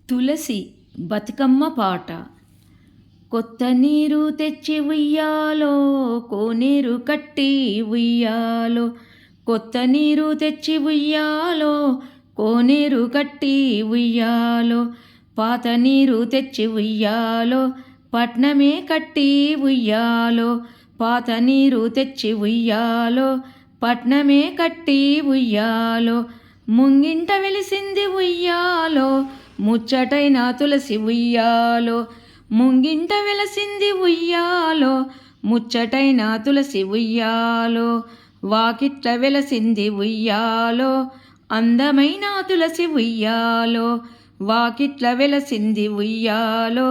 తులసి బతుకమ్మ పాట. కొత్త నీరు తెచ్చి ఉయ్యాలో, కోనేరు కట్టి ఉయ్యాలో. కొత్త నీరు తెచ్చి ఉయ్యాలో, కోనేరు కట్టి ఉయ్యాలో. పాత నీరు తెచ్చి ఉయ్యాలో, పట్నమే కట్టి ఉయ్యాలో. పాత నీరు తెచ్చి ఉయ్యాలో, పట్నమే కట్టి ఉయ్యాలో. ముంగింట వెలిసింది ఉయ్యాలో, ముచ్చటైన తులసి ఉయ్యాలో. ముంగింట వెలసింది ఉయ్యాలో, ముచ్చటైన తులసి ఉయ్యాలో. వాకిట్ల వెలసింది ఉయ్యాలో, అందమైన తులసి ఉయ్యాలో. వాకిట్ల వెలసింది ఉయ్యాలో,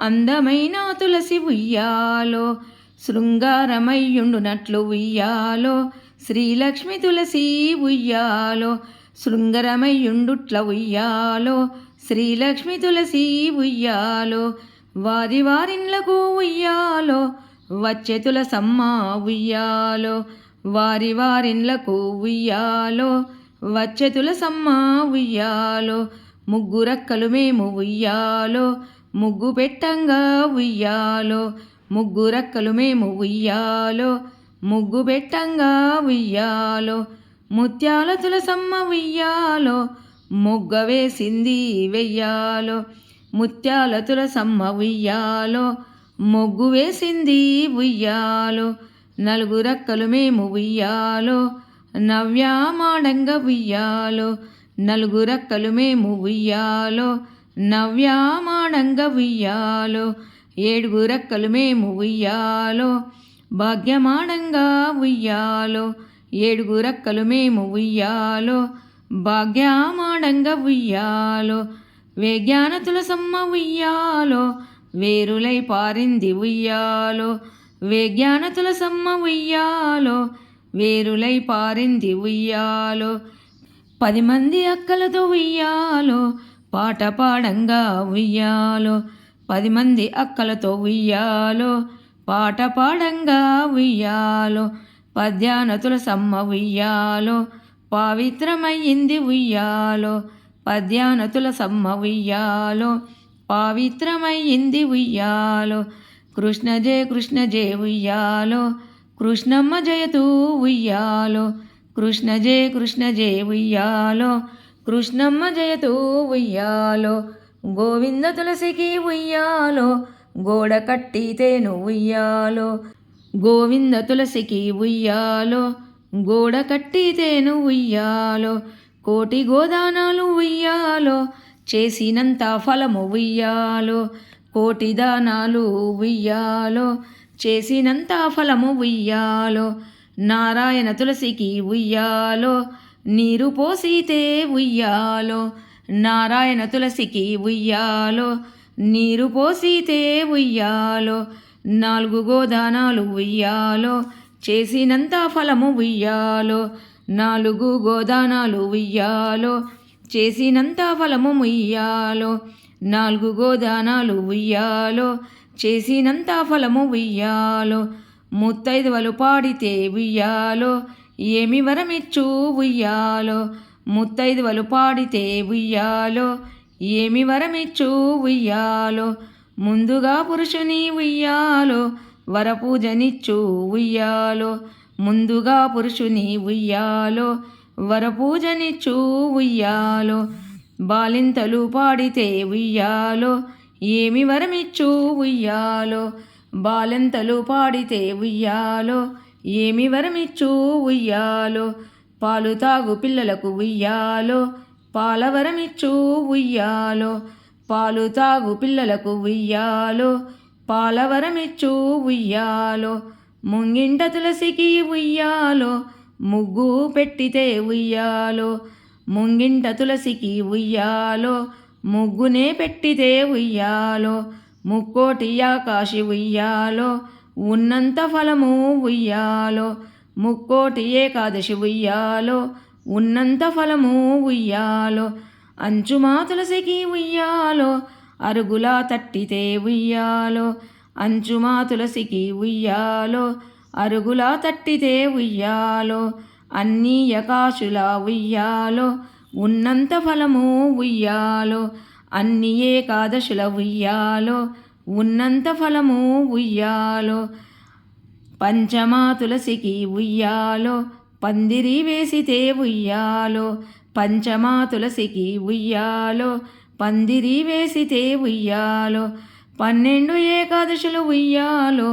అందమైన తులసి ఉయ్యాలో. శృంగారమయ్యుండునట్లు ఉయ్యాలో, శ్రీలక్ష్మి తులసి ఉయ్యాలో. శృంగరమయ్యుండుట్ల ఉయ్యాలో, శ్రీలక్ష్మి తులసి ఉయ్యాలో. వారి వారిన్లకు ఉయ్యాలో, వచ్చే తులసమ్మ ఉయ్యాలో. వారి వారిన్లకు ఉయ్యాలో, వచ్చే తులసమ్మ ఉయ్యాలో. ముగ్గురక్కలు మేము ఉయ్యాలో, ముగ్గు పెట్టంగా ఉయ్యాలో. ముగ్గురక్కలు మేము ఉయ్యాలో, ముగ్గు పెట్టంగా ఉయ్యాలో. ముత్యాల తులసమ్మ ఉయ్యాలో, మొగ్గ వేసింది వెయ్యాలో. ముత్యాల తులసమ్మ ఉయ్యాలో, మొగ్గు వేసింది ఉయ్యాలో. నలుగురక్కలు మేము ఉయ్యాలో, నవ్యామాడంగ ఉయ్యాలో. నలుగురక్కలు మేము ఉయ్యాలో, నవ్యామాడంగ ఉయ్యాలో. ఏడుగురక్కలు మేము ఉయ్యాలో, భాగ్యమాడంగా ఉయ్యాలో. ఏడుగురక్కలు మేము ఉయ్యాలో, భాగ్యమాడంగ ఉయ్యాలో. వేగ్యాన తులసమ్మ ఉయ్యాలో, వేరులై పారింది ఉయ్యాలో. వేగ్యాన తులసమ్మ ఉయ్యాలో, వేరులై పారింది ఉయ్యాలో. 10 మంది అక్కలతో ఉయ్యాలో, పాట పాడంగా ఉయ్యాలో. 10 మంది అక్కలతో ఉయ్యాలో, పాట పాడంగా ఉయ్యాలో. పద్యాన తులసమ్మ ఉయ్యాలో, పవిత్రమయ్యింది ఉయ్యాలో. పద్యాన తులసమ్మ ఉయ్యాలో, పవిత్రమయ్యింది ఉయ్యాలో. కృష్ణ జయ కృష్ణ జయ ఉయ్యాలో, కృష్ణమ్మ జయతూ ఉయ్యాలో. కృష్ణ జయ కృష్ణ జయ ఉయ్యాలో, కృష్ణమ్మ జయతూ ఉయ్యాలో. గోవింద తులసికి ఉయ్యాలో, గోడ కట్టితేను ఉయ్యాలో. గోవింద తులసికి ఉయ్యాలో, గోడ కట్టితేను ఉయ్యాలో. కోటి గోదానాలు ఉయ్యాలో, చేసినంత ఫలము ఉయ్యాలో. కోటి దానాలు ఉయ్యాలో, చేసినంత ఫలము ఉయ్యాలో. నారాయణ తులసికి ఉయ్యాలో, నీరు పోసితే ఉయ్యాలో. నారాయణ తులసికి ఉయ్యాలో, నీరు పోసితే ఉయ్యాలో. 4 గోదానాలు ఉయ్యాలో, చేసినంత ఫలము ఉయ్యాలో. 4 గోదానాలు ఉయ్యాలో, చేసినంత ఫలము ఉయ్యాలో. 4 గోదానాలు ఉయ్యాలో, చేసినంత ఫలము ఉయ్యాలో. ముత్తైదువలు పాడితే ఉయ్యాలో, ఏమి వరమిచ్చు ఉయ్యాలో. ముత్తైదువలు పాడితే ఉయ్యాలో, ఏమి వరమిచ్చు ఉయ్యాలో. ముందుగా పురుషుని ఉయ్యాలో, వరపూజనిచ్చు ఉయ్యాలో. ముందుగా పురుషుని ఉయ్యాలో, వరపూజనిచ్చు ఉయ్యాలో. బాలింతలు పాడితే ఉయ్యాలో, ఏమి వరమిచ్చు ఉయ్యాలో. బాలింతలు పాడితే ఉయ్యాలో, ఏమి వరమిచ్చు ఉయ్యాలో. పాలు తాగు పిల్లలకు ఉయ్యాలో, పాలవరమిచ్చు ఉయ్యాలో. పాలు తాగు పిల్లలకు ఉయ్యాలో, పాలవరమిచ్చు ఉయ్యాలో. ముంగింట తులసికి ఉయ్యాలో, ముగ్గు పెట్టితే ఉయ్యాలో. ముంగింట తులసికి ఉయ్యాలో, ముగ్గునే పెట్టితే ఉయ్యాలో. ముక్కోటి ఆకాశి ఉయ్యాలో, ఉన్నంత ఫలము ఉయ్యాలో. ముక్కోటి ఏకాదశి ఉయ్యాలో, ఉన్నంత ఫలము ఉయ్యాలో. అంచుమా తులసికి ఉయ్యాలో, అరుగులా తట్టితే ఉయ్యాలో. అంచుమా తులసికి ఉయ్యాలో, అరుగులా తట్టితే ఉయ్యాలో. అన్నీ యకాశులా ఉయ్యాలో, ఉన్నంత ఫలము ఉయ్యాలో. అన్ని ఏకాదశుల ఉయ్యాలో ఉన్నంత ఫలము ఉయ్యాలో పంచమా తులసికి ఉయ్యాలో పందిరి వేసితే ఉయ్యాలో పంచమా తులసికి ఉయ్యాలో పందిరి వేసితే ఉయ్యాలో 12 ఏకాదశులు ఉయ్యాలో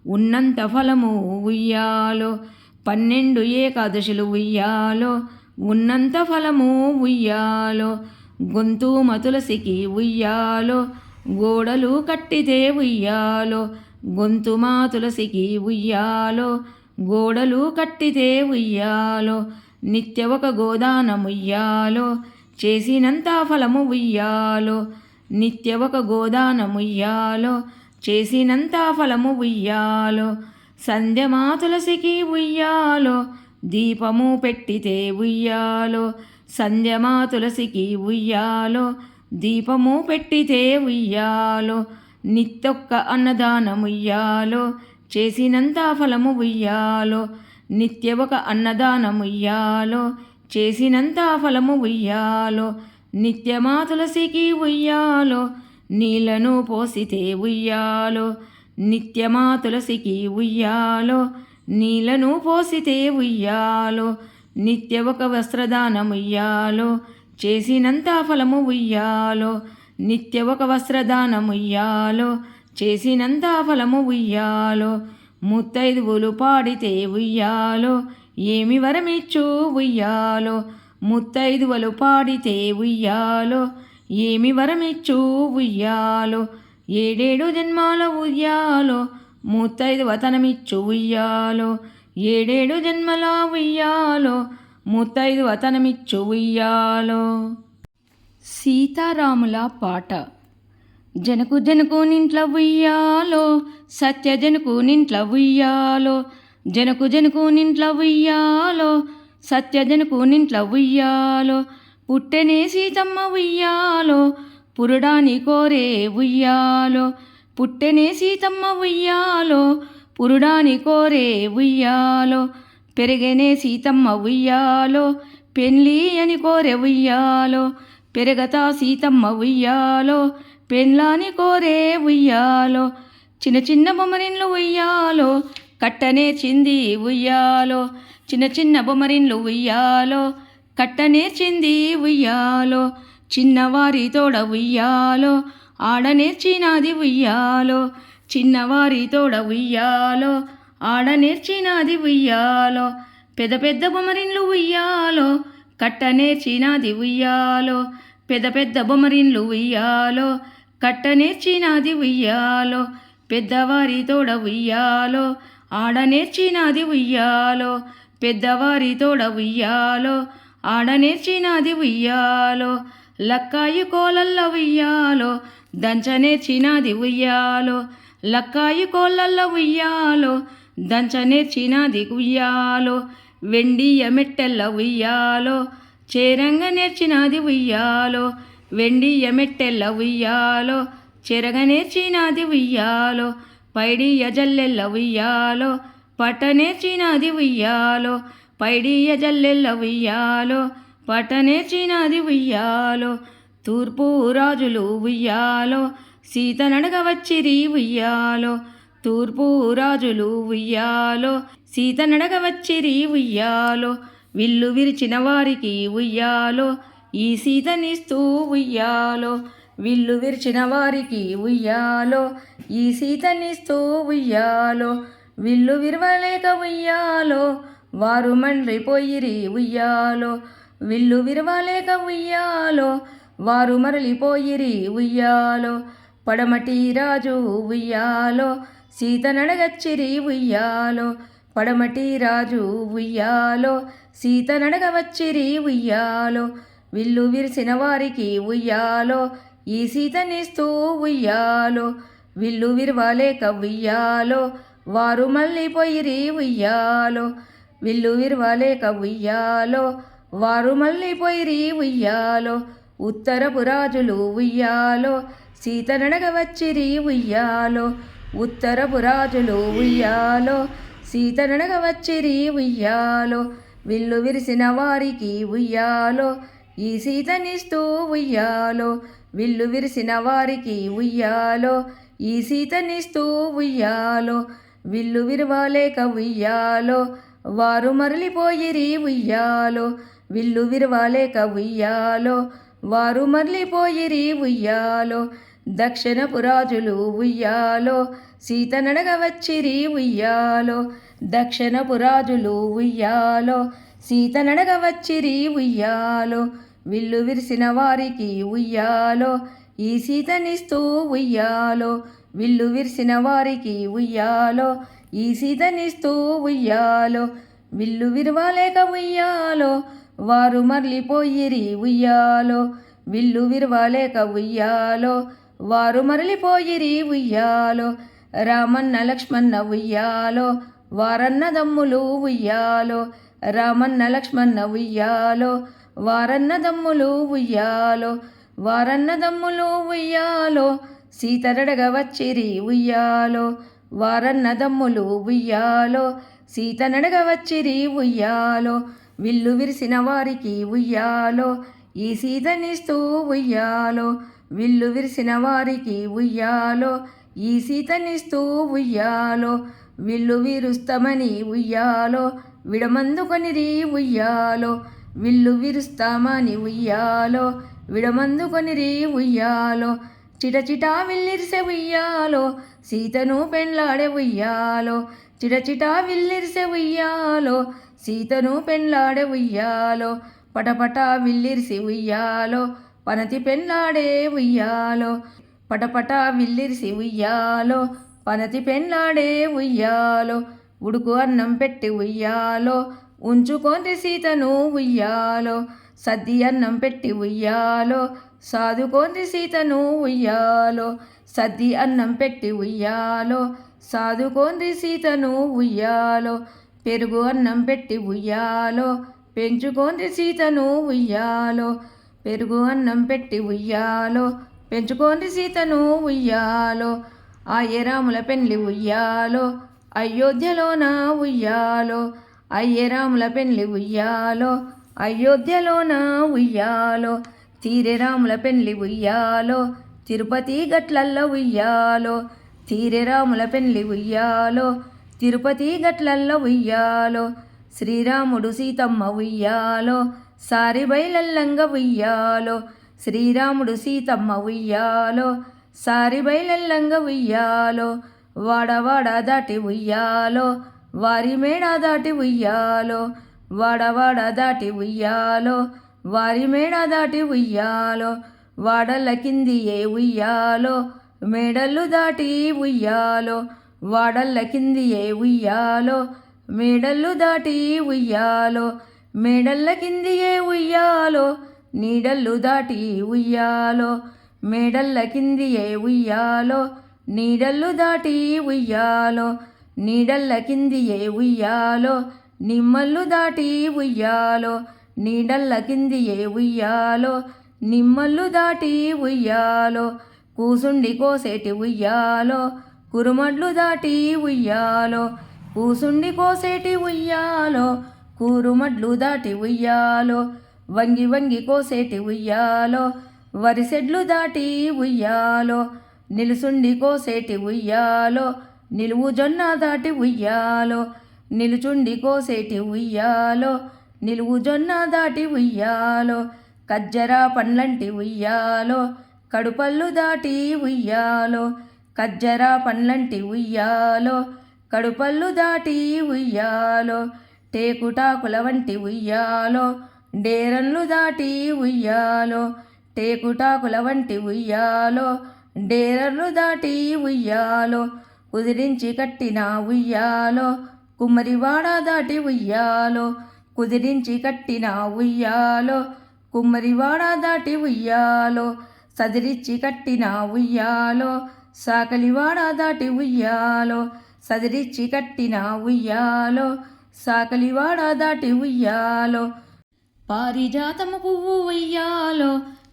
ఉన్నంత ఫలము ఉయ్యాలో 12 ఏకాదశులు ఉయ్యాలో ఉన్నంత ఫలము ఉయ్యాలో గొంతుమ తులసికి ఉయ్యాలో గోడలు కట్టితే ఉయ్యాలో గొంతుమ తులసికి ఉయ్యాలో గోడలు కట్టితే ఉయ్యాలో నిత్య ఒక గోదానముయ్యాలో చేసినంత ఫలము ఉయ్యాలో నిత్య ఒక గోదానముయ్యాలో చేసినంత ఫలము ఉయ్యాలో సంధ్యమా తులసికి ఉయ్యాలో దీపము పెట్టితే ఉయ్యాలో సంధ్యమా తులసికి ఉయ్యాలో దీపము పెట్టితే ఉయ్యాలో నిత్యొక్క అన్నదానముయ్యాలో చేసినంత ఫలము ఉయ్యాలో నిత్య ఒక అన్నదానముయ్యాలో చేసినంత ఫలము ఉయ్యాలో నిత్యమా తులసికి ఉయ్యాలో నీళ్లను పోసితే ఉయ్యాలో నిత్యమా తులసికి ఉయ్యాలో నీళ్లను పోసితే ఉయ్యాలో నిత్య ఒక వస్త్రదానముయ్యాలో చేసినంత ఫలము ఉయ్యాలో నిత్య ఒక వస్త్రదానముయ్యాలో చేసినంత ఫలము ఉయ్యాలో ముత్తైదువులు పాడితే ఉయ్యాలో ఏమి వరమిచ్చు ఉయ్యాలో ముత్తైదువులు పాడితే ఉయ్యాలో ఏమి వరమిచ్చు ఉయ్యాలో 7 జన్మాల ఉయ్యాలో ముత్తైదువ తనమిచ్చు ఉయ్యాలో 7 జన్మల ఉయ్యాలో ముత్తైదువ తనమిచ్చు ఉయ్యాలో. సీతారాముల పాట. జనకు జనకు నింట్ల ఉయ్యాలో సత్య జనకు నింట్ల ఉయ్యాలో జనకు జనకు నింట్ల ఉయ్యాలో సత్య జనకు నింట్ల ఉయ్యాలో పుట్టెనే సీతమ్మ ఉయ్యాలో పురుడాని కోరే ఉయ్యాలో పుట్టెనే సీతమ్మ ఉయ్యాలో పురుడాని కోరే ఉయ్యాలో పెరిగెనే సీతమ్మ ఉయ్యాలో పెళ్ళి అని కోరే ఉయ్యాలో పెరగతా సీతమ్మ ఉయ్యాలో పెళ్ళాని కోరే ఉయ్యాలో చిన్న చిన్న బొమ్మరిన్లు ఉయ్యాలో కట్టనేర్చింది ఉయ్యాలో చిన్న చిన్న బొమ్మరిన్లు ఉయ్యాలో కట్టనేర్చింది ఉయ్యాలో చిన్నవారి తోడ ఉయ్యాలో ఆడనేర్చినాది ఉయ్యాలో చిన్నవారి తోడ ఉయ్యాలో ఆడనేర్చినాది ఉయ్యాలో పెద్ద పెద్ద బొమ్మరిన్లు ఉయ్యాలో కట్టనేర్చినాది ఉయ్యాలో పెద్ద పెద్ద బొమ్మరిన్లు ఉయ్యాలో కట్టనేర్చినాది ఉయ్యాలో పెద్దవారి తోడ ఉయ్యాలో ఆడనేర్చినాది ఉయ్యాలో పెద్దవారి తోడ ఉయ్యాలో ఆడనేర్చినాది ఉయ్యాలో లక్కాయి కోలల్ల ఉయ్యాలో దంచనేర్చినాది ఉయ్యాలో లక్కాయి కోలల్ల ఉయ్యాలో దంచనేర్చినాది ఉయ్యాలో వెండియ మెట్టెల్ల ఉయ్యాలో చేరంగ నేర్చినాది ఉయ్యాలో వెండియ మెట్టెల్ల ఉయ్యాలో చెరగ నేర్చినాది ఉయ్యాలో పైడియ జల్లెల్ల ఉయ్యాలో పట్టనేర్చినాది ఉయ్యాలో పైడియ జల్లెల్ల ఉయ్యాలో పట్టనేర్చినాది ఉయ్యాలో తూర్పు రాజులు ఉయ్యాలో సీత నడగ వచ్చిరి ఉయ్యాలో తూర్పు రాజులు ఉయ్యాలో సీత నడగ వచ్చిరి ఉయ్యాలో విల్లు విరిచిన వారికి ఉయ్యాలో ఈ సీతనిస్తూ ఉయ్యాలో విల్లు విరిచిన వారికి ఉయ్యాలో ఈ సీతనిస్తూ ఉయ్యాలో విల్లు విరవలేక ఉయ్యాలో వారు మండ్రిపోయిరి ఉయ్యాలో విల్లు విరవలేక ఉయ్యాలో వారు మరలిపోయిరి ఉయ్యాలో పడమటి రాజు ఉయ్యాలో సీత నడగచ్చిరి ఉయ్యాలో పడమటి రాజు ఉయ్యాలో సీత నడగవచ్చిరి ఉయ్యాలో విల్లు విరిసిన వారికి ఉయ్యాలో ఈ సీతనిస్తూ ఉయ్యాలో విల్లు విరవలేక ఉయ్యాలో వారు మళ్ళీ పోయిరి ఉయ్యాలో విల్లు విరవలేక ఉయ్యాలో వారు మళ్ళీ పోయిరి ఉయ్యాలో ఉత్తరపు రాజులు ఉయ్యాలో సీత నడగవచ్చిరి ఉయ్యాలో ఉత్తరపు రాజులు ఉయ్యాలో సీత నడగవచ్చిరి ఉయ్యాలో విల్లు విరిసిన వారికి ఉయ్యాలో ఈ సీతనిస్తూ ఉయ్యాలో విల్లు విరిసిన వారికి ఉయ్యాలో ఈ సీతనిస్తూ ఉయ్యాలో విల్లు విరవాలేక ఉయ్యాలో వారు మరలిపోయిరి ఉయ్యాలో విల్లు విరవాలేక ఉయ్యాలో వారు మరలిపోయిరి ఉయ్యాలో దక్షిణపు రాజులు ఉయ్యాలో సీత నడగ వచ్చిరి ఉయ్యాలో దక్షిణపు రాజులు ఉయ్యాలో సీత నడగ వచ్చిరి ఉయ్యాలో విల్లు విరిసిన వారికి ఉయ్యాలో ఈ సీతనిస్తూ ఉయ్యాలో విల్లు విరిసిన వారికి ఉయ్యాలో ఈ సీతనిస్తూ ఉయ్యాలో విల్లు విరవాలేక ఉయ్యాలో వారు మరలిపోయిరి ఉయ్యాలో విల్లు విరవాలేక ఉయ్యాలో వారు మరలిపోయిరి ఉయ్యాలో రామన్న లక్ష్మణ ఉయ్యాలో వారన్నదమ్ములు ఉయ్యాలో రామన్న లక్ష్మణ ఉయ్యాలో వారన్నదమ్ములు ఉయ్యాలో వారన్నదమ్ములు ఉయ్యాలో సీతరడగ వచ్చిరి ఉయ్యాలో వారన్నదమ్ములు ఉయ్యాలో సీతనడగ వచ్చిరి ఉయ్యాలో విల్లు విరిసిన వారికి ఉయ్యాలో ఈ సీతనిస్తూ ఉయ్యాలో విల్లు విరిసిన వారికి ఉయ్యాలో ఈ సీతనిస్తూ ఉయ్యాలో విల్లు విరుస్తామని ఉయ్యాలో విడమందుకొనిరి ఉయ్యాలో విల్లు విరుస్తామని ఉయ్యాలో విడమందుకొనిరి ఉయ్యాలో చిటచిటా విల్లిరిసె ఉయ్యాలో సీతను పెండ్లాడే ఉయ్యాలో చిటచిటా విల్లిరిసె ఉయ్యాలో సీతను పెండ్లాడే ఉయ్యాలో పటపట విల్లిరిసి ఉయ్యాలో పనతి పెండ్లాడే ఉయ్యాలో పటపట విల్లిరిసి ఉయ్యాలో పనతి పెండ్లాడే ఉయ్యాలో ఉడుకు అన్నం పెట్టి ఉయ్యాలో ఉంచుకొని సీతను ఉయ్యాలో సద్ది అన్నం పెట్టి ఉయ్యాలో సాదుకొని సీతను ఉయ్యాలో సద్ది అన్నం పెట్టి ఉయ్యాలో సాదుకొని సీతను ఉయ్యాలో పెరుగు అన్నం పెట్టి ఉయ్యాలో పెంచుకొని సీతను ఉయ్యాలో పెరుగు అన్నం పెట్టి ఉయ్యాలో పెంచుకొని సీతను ఉయ్యాలో రాముల పెండ్లి ఉయ్యాలో అయోధ్యలోన ఉయ్యాలో రాముల పెండ్లి ఉయ్యాలో అయోధ్యలోన ఉయ్యాలో తీరె రాముల పెండ్లి ఉయ్యాలో తిరుపతి గట్లల్లో ఉయ్యాలో తీరె రాముల పెండ్లి ఉయ్యాలో తిరుపతి గట్లల్లో ఉయ్యాలో శ్రీరాముడు సీతమ్మ ఉయ్యాలో సారి బయలల్లంగ ఉయ్యాలో శ్రీరాముడు సీతమ్మ ఉయ్యాలో సారి బయలల్లంగ ఉయ్యాలో వాడవాడ దాటి ఉయ్యాలో వారి మేడ దాటి ఉయ్యాలో వాడవాడ దాటి ఉయ్యాలో వారి మేడ దాటి ఉయ్యాలో వాడల కింది ఏ ఉయ్యాలో మేడళ్ళు దాటి ఉయ్యాలో వాడల్ల కింది ఏ ఉయ్యాలో మేడళ్ళు దాటి ఉయ్యాలో మేడల్ల కింది ఏ ఉయ్యాలో నీడళ్ళు దాటి ఉయ్యాలో మేడల్ల కింది ఏ ఉయ్యాలో నీడళ్ళు దాటి ఉయ్యాలో నీడల్ల కింది ఏ ఉయ్యాలో నిమ్మళ్ళు దాటి ఉయ్యాలో నీడల్ల కింది ఏ ఉయ్యాలో నిమ్మళ్ళు దాటి ఉయ్యాలో కూసుండి కోసేటి ఉయ్యాలో కురుమడ్లు దాటి ఉయ్యాలో కూసుండి కోసేటి ఉయ్యాలో కూరుమడ్లు దాటి ఉయ్యాలో వంగి వంగి కోసేటి ఉయ్యాలో వరిసెడ్లు దాటి ఉయ్యాలో నిలుసుండి కోసేటి ఉయ్యాలో నిలువు జొన్న దాటి ఉయ్యాలో నిలుచుండి కోసేటి ఉయ్యాలో నిలువు జొన్న దాటి ఉయ్యాలో కజ్జరా పండ్లంటి ఉయ్యాలో కడుపళ్ళు దాటి ఉయ్యాలో కజ్జరా పండ్లంటి ఉయ్యాలో కడుపళ్ళు దాటి ఉయ్యాలో టేకుటాకుల వంటి ఉయ్యాలో డేరన్లు దాటి ఉయ్యాలో టేకుటాకుల వంటి ఉయ్యాలో డేరన్లు దాటి ఉయ్యాలో కుదిరించి కట్టిన ఉయ్యాలో కుమ్మరివాడ దాటి ఉయ్యాలో కుదిరించి కట్టిన ఉయ్యాలో కుమ్మరివాడ దాటి ఉయ్యాలో సదిరిచ్చి కట్టిన ఉయ్యాలో సాకలివాడ దాటి ఉయ్యాలో సదిరిచ్చి కట్టిన ఉయ్యాలో సాకలివాడ దాటి ఉయ్యాలో పారిజాతము పువ్వు ఉయ్యాలో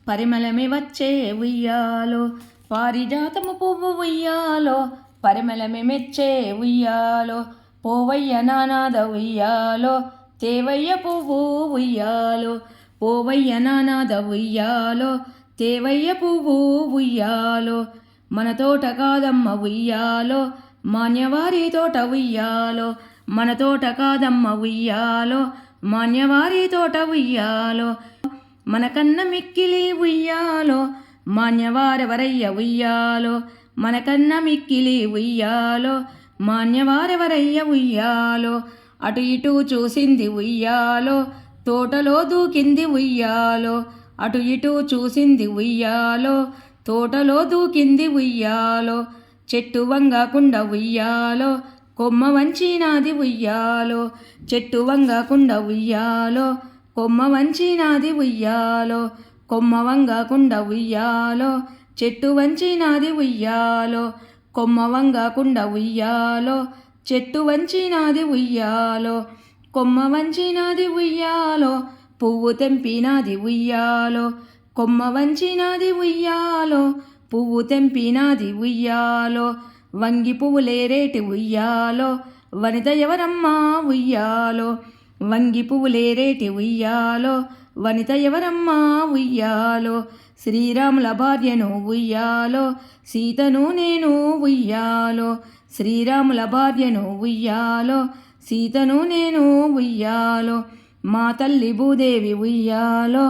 పరిమళమే వచ్చే ఉయ్యాలో పారిజాతము పువ్వు ఉయ్యాలో పరిమళమే మెచ్చే ఉయ్యాలో పోవయ్య నానాద ఉయ్యాలో తేవయ్య పువ్వు ఉయ్యాలో పోవయ్య నానాద ఉయ్యాలో తేవయ్య పువ్వు ఉయ్యాలో, మన తోట కాదమ్మ ఉయ్యాలో, మాన్యవారి తోట ఉయ్యాలో, మన తోట కాదమ్మ ఉయ్యాలో, మాన్యవారి తోట ఉయ్యాలో, మన కన్న మిక్కిలి ఉయ్యాలో, మాన్యవారెవరయ్య ఉయ్యాలో, మన కన్న మిక్కిలి ఉయ్యాలో, మాన్యవారెవరయ్య ఉయ్యాలో, అటు ఇటు చూసింది ఉయ్యాలో, తోటలో దూకింది ఉయ్యాలో, అటు ఇటు చూసింది ఉయ్యాలో, తోటలో దూకింది ఉయ్యాలో, చెట్టు వంగకుండా ఉయ్యాలో, కొమ్మ వంచినాది ఉయ్యాలో, చెట్టు వంగకుండా ఉయ్యాలో, కొమ్మ వంచినాది ఉయ్యాలో, కొమ్మ వంగకుండా ఉయ్యాలో, చెట్టు వంచినాది ఉయ్యాలో, కొమ్మ వంగకుండా ఉయ్యాలో, చెట్టు వంచినాది ఉయ్యాలో, కొమ్మ వంచినాది ఉయ్యాలో, పువ్వు తెంపినాది ఉయ్యాలో, కొమ్మ వంచినాది ఉయ్యాలో, పువ్వు తెంపినాది ఉయ్యాలో, వంగి పువ్వులేరేటి ఉయ్యాలో, వనిత ఎవరమ్మా ఉయ్యాలో, వంగి పువ్వులేరేటి ఉయ్యాలో, వనిత ఎవరమ్మా ఉయ్యాలో, శ్రీరాముల భార్యను ఉయ్యాలో, సీతను నేను ఉయ్యాలో, శ్రీరాముల భార్యను ఉయ్యాలో, సీతను నేను ఉయ్యాలో, మా తల్లి భూదేవి ఉయ్యాలో,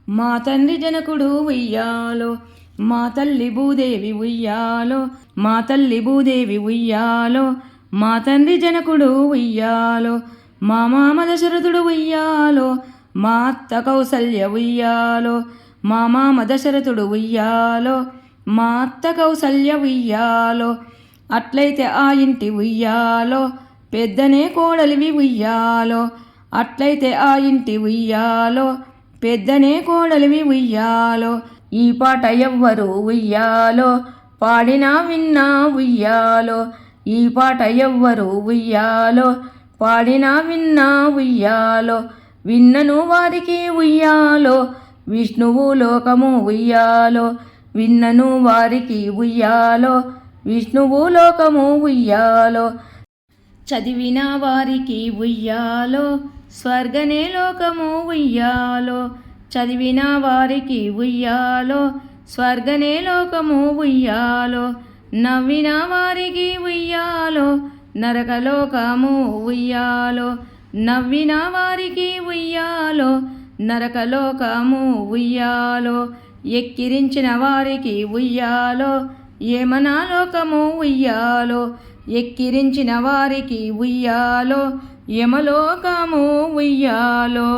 మా తండ్రి జనకుడు ఉయ్యాలో, మా తల్లి భూదేవి ఉయ్యాలో, మా తల్లి భూదేవి ఉయ్యాలో, మా తండ్రి జనకుడు ఉయ్యాలో, మా మామ దశరథుడు ఉయ్యాలో, మా అత్త కౌసల్య ఉయ్యాలో, మా మామ దశరథుడు ఉయ్యాలో, మా అత్త కౌసల్య ఉయ్యాలో, అట్లయితే ఆ ఇంటి ఉయ్యాలో, పెద్దనే కోడలివి ఉయ్యాలో, అట్లయితే ఆ ఇంటి ఉయ్యాలో, పెద్దనే కోడలివి ఉయ్యాలో, ఈ పాట ఎవ్వరు ఉయ్యాలో, పాడినా విన్నా ఉయ్యాలో, ఈ పాట ఎవ్వరు ఉయ్యాలో, పాడినా విన్నా ఉయ్యాలో, విన్నను వారికి ఉయ్యాలో, విష్ణువు లోకము ఉయ్యాలో, విన్నను వారికి ఉయ్యాలో, విష్ణువు లోకము ఉయ్యాలో, చదివిన వారికి ఉయ్యాలో, స్వర్గనే లోకము ఉయ్యాలో, చదివిన వారికి ఉయ్యాలో, స్వర్గనే లోకము ఉయ్యాలో, నవ్విన వారికి ఉయ్యాలో, నరకలోకము ఉయ్యాలో, నవ్విన వారికి ఉయ్యాలో, నరకలోకము ఉయ్యాలో, ఎక్కిరించిన వారికి ఉయ్యాలో, యమనా లోకము ఉయ్యాలో, ఎక్కిరించిన వారికి ఉయ్యాలో, యమలోకము ఉయ్యాలో.